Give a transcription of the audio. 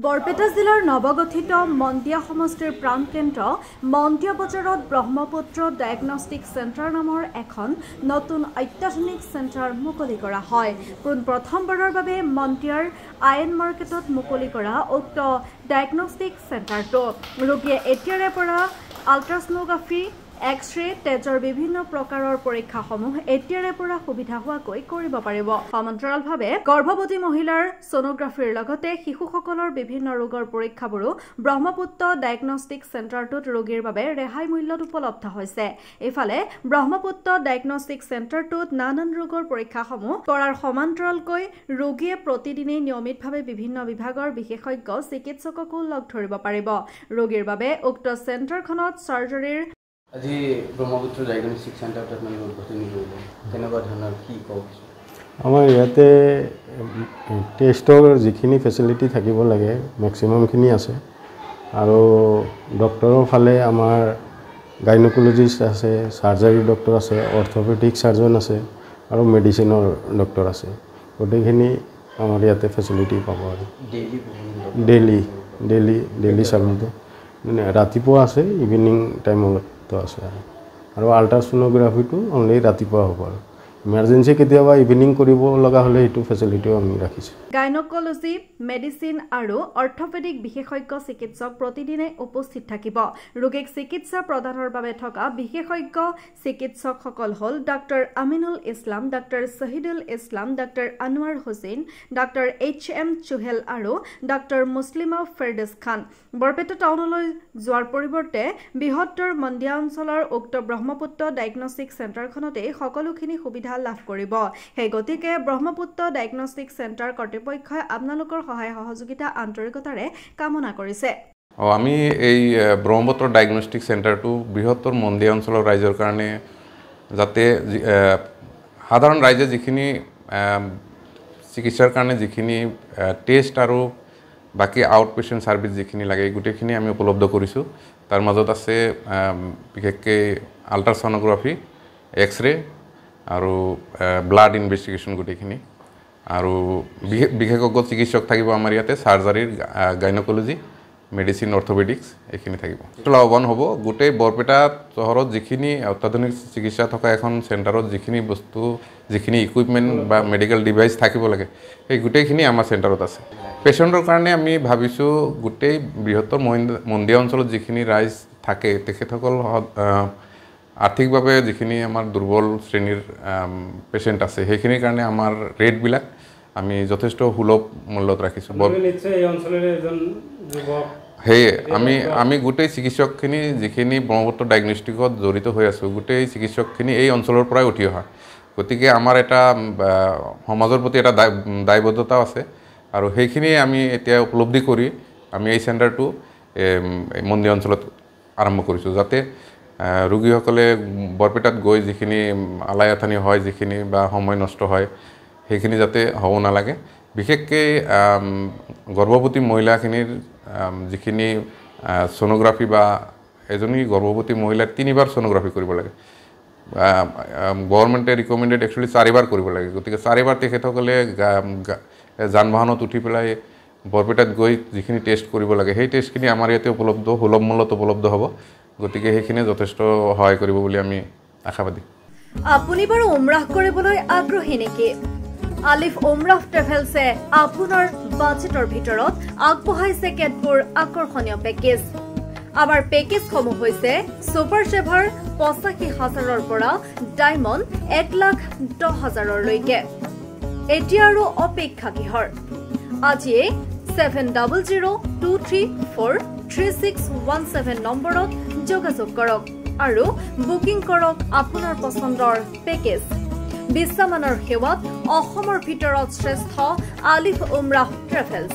বৰপেটা জিলাৰ নৱগঠিত মন্দিয়া সমষ্টিৰ প্ৰাণকেন্দ্ৰ মন্দিয়া বজাৰত ব্ৰহ্মপুত্ৰ ডায়েগনষ্টিক চেণ্টাৰ নামৰ এখন নতুন অত্যাধুনিক চেণ্টাৰ মুকলি কৰা হয়। প্ৰথমবাৰৰ বাবে মন্দিয়াৰ আইন মাৰ্কেটত মুকলি কৰা উক্ত ডায়েগনষ্টিক চেণ্টাৰটো ৰোগীয়ে এতিয়াৰে পৰা আল্ট্ৰাছনোগ্ৰাফি এক্স-ৰে তেজৰ বিভিন্ন প্ৰকাৰৰ পৰীক্ষাসমূহ এতিয়াৰে পৰা সুবিধা হোৱাকৈ কৰিব পাৰিব। সমান্তৰালভাৱে গৰ্ভৱতী মহিলাৰ ছনোগ্ৰাফিৰ লগতে শিশুসকলৰ বিভিন্ন ৰোগৰ পৰীক্ষাবোৰো ব্ৰহ্মপুত্ৰ ডায়েগনষ্টিক চেণ্টাৰটোত ৰোগীৰ বাবে ৰেহাই মূল্যত উপলব্ধ হৈছে। ইফালে ব্ৰহ্মপুত্ৰ ডায়েগনষ্টিক চেণ্টাৰটোত নানান ৰোগৰ পৰীক্ষাসমূহ কৰাৰ সমান্তৰালকৈ ৰোগীয়ে প্ৰতিদিনেই নিয়মিতভাৱে বিভিন্ন বিভাগৰ বিশেষজ্ঞ চিকিৎসককো লগ ধৰিব পাৰিব। ৰোগীৰ বাবে উক্ত চেণ্টাৰখনত চাৰ্জাৰীৰ আজি ব্ৰহ্মপুত্ৰ ডায়েগনষ্টিক চেণ্টাৰত আপোনালোক উদ্বোধনী কৰিব কেনেকুৱা ধৰণৰ কি কওক? আমাৰ ইয়াতে টেষ্টৰ যিখিনি ফেচিলিটি থাকিব লাগে মেক্সিমামখিনি আছে আৰু ডক্টৰৰ ফালে আমাৰ গাইনকলজিষ্ট আছে, চাৰ্জাৰী ডক্টৰ আছে, অৰ্থপেডিক চাৰ্জন আছে আৰু মেডিচিনৰ ডক্টৰ আছে। গোটেইখিনি আমাৰ ইয়াতে ফেচিলিটি পাব আৰু ডেইলি চাৰ্ভিছটো ৰাতিপুৱা আছে, ইভিনিং টাইমত আছে আৰু আল্ট্ৰাছনোগ্ৰাফিটো অনলি ৰাতিপুৱা হ'ব আৰু ইমাৰ্জেঞ্চি কেতিয়াবা ইভিনিং কৰিব লগা হ'লে এইটো ফেচিলিটিও আমি ৰাখিছোঁ। গাইনকলজি, মেডিচিন আৰু অৰ্থপেডিক বিশেষজ্ঞ চিকিৎসক প্ৰতিদিনে উপস্থিত থাকিব। ৰোগীক চিকিৎসা প্ৰদানৰ বাবে থকা বিশেষজ্ঞ চিকিৎসকসকল হ'ল doctor Aminul Islam, doctor Shahidul Islam, doctor Anwar Hussain, doctor HM Suhel আৰু ডাক্তৰ মুছলিমা ফেৰদৌছ খান। বৰপেটা টাউনলৈ যোৱাৰ পৰিৱৰ্তে বৃহত্তৰ মন্দিয়া অঞ্চলৰ উক্ত ব্ৰহ্মপুত্ৰ ডায়েগনষ্টিক চেণ্টাৰখনতেই সকলোখিনি সুবিধা লাভ কৰিব। সেই গতিকে ব্ৰহ্মপুত্ৰ ডায়েগনষ্টিক চেণ্টাৰ কৰ্তৃপক্ষই আপোনালোকৰ সহায় সহযোগিতা আন্তৰিকতাৰে কামনা কৰিছে। আমি এই ব্ৰহ্মপুত্ৰ ডায়েগনষ্টিক চেণ্টাৰটো বৃহত্তৰ মন্দিয়া অঞ্চলৰ ৰাইজৰ কাৰণে যাতে সাধাৰণ ৰাইজে যিখিনি চিকিৎসাৰ কাৰণে যিখিনি টেষ্ট আৰু বাকী আউট পেচেণ্ট ছাৰ্ভিচ যিখিনি লাগে গোটেইখিনি আমি উপলব্ধ কৰিছোঁ। তাৰ মাজত আছে বিশেষকৈ আল্ট্ৰাছনোগ্ৰাফি, এক্স-ৰে আৰু ব্লাড ইনভেষ্টিগেশ্যন গোটেইখিনি আৰু বিশেষজ্ঞ চিকিৎসক থাকিব আমাৰ ইয়াতে, চাৰ্জাৰীৰ, গাইনকলজি, মেডিচিন, অৰ্থপেডিক্স এইখিনি থাকিব। লাভৱান হ'ব। গোটেই বৰপেটা চহৰত যিখিনি অত্যাধুনিক চিকিৎসা থকা এখন চেণ্টাৰত যিখিনি বস্তু, যিখিনি ইকুইপমেণ্ট বা মেডিকেল ডিভাইচ থাকিব লাগে সেই গোটেইখিনি আমাৰ চেণ্টাৰত আছে। পেচেণ্টৰ কাৰণে আমি ভাবিছোঁ গোটেই বৃহত্তৰ মন্দিয়া অঞ্চলত যিখিনি ৰাইজ থাকে তেখেতসকল আৰ্থিকভাৱে যিখিনি আমাৰ দুৰ্বল শ্ৰেণীৰ পেচেণ্ট আছে সেইখিনিৰ কাৰণে আমাৰ ৰেটবিলাক আমি যথেষ্ট সুলভ মূল্যত ৰাখিছোঁ। সেয়ে আমি গোটেই চিকিৎসকখিনি যিখিনি ব্ৰহ্মপুত্ৰ ডায়েগনষ্টিকত জড়িত হৈ আছোঁ গোটেই চিকিৎসকখিনি এই অঞ্চলৰ পৰাই উঠি অহা। গতিকে আমাৰ এটা সমাজৰ প্ৰতি এটা দায়বদ্ধতাও আছে আৰু সেইখিনি আমি এতিয়া উপলব্ধি কৰি আমি এই চেণ্টাৰটো মন্দিয়া অঞ্চলত আৰম্ভ কৰিছোঁ যাতে ৰোগীসকলে বৰপেটাত গৈ যিখিনি আলাই আথানি হয়, যিখিনি বা সময় নষ্ট হয় সেইখিনি যাতে হ'ব নালাগে। বিশেষকৈ গৰ্ভৱতী মহিলাখিনিৰ যিখিনি ছনোগ্ৰাফি বা এজনী গৰ্ভৱতী মহিলাৰ 3বাৰ ছনোগ্ৰাফি কৰিব লাগে। গভৰ্ণমেণ্টে ৰিকমেণ্ডেড একচুৱেলি 4বাৰ কৰিব লাগে। গতিকে 4বাৰ তেখেতসকলে যান বাহনত উঠি পেলাই বৰপেটাত গৈ যিখিনি টেষ্ট কৰিব লাগে সেই টেষ্টখিনি আমাৰ ইয়াতে উপলব্ধ, সুলভ মূল্যত উপলব্ধ হ'ব। গতিকে সেইখিনি যথেষ্ট সহায় কৰিব বুলি আমি আশাবাদী। আপুনি বাৰু উমৰাহ কৰিবলৈ আগ্ৰহী নেকি? আলিফ উমৰাহ ট্ৰেভেলছে আপোনাৰ বাজেটৰ ভিতৰত আগবঢ়াইছে কেতবোৰ আকৰ্ষণীয় পেকেজ। আমাৰ পেকেজসমূহ হৈছে ছুপাৰ চেভাৰ 85,000ৰ পৰা ডায়মণ্ড 1,10,000লৈকে। এতিয়া আৰু অপেক্ষা কিহৰ? আজিয়ে 7002343617 নম্বৰত যোগাযোগ কৰক আৰু বুকিং কৰক আপোনাৰ পচন্দৰ পেকেজ। বিশ্বমানৰ সেৱাত অসমৰ ভিতৰত শ্ৰেষ্ঠ আলিফ উমৰাহ ট্ৰেভেলছ।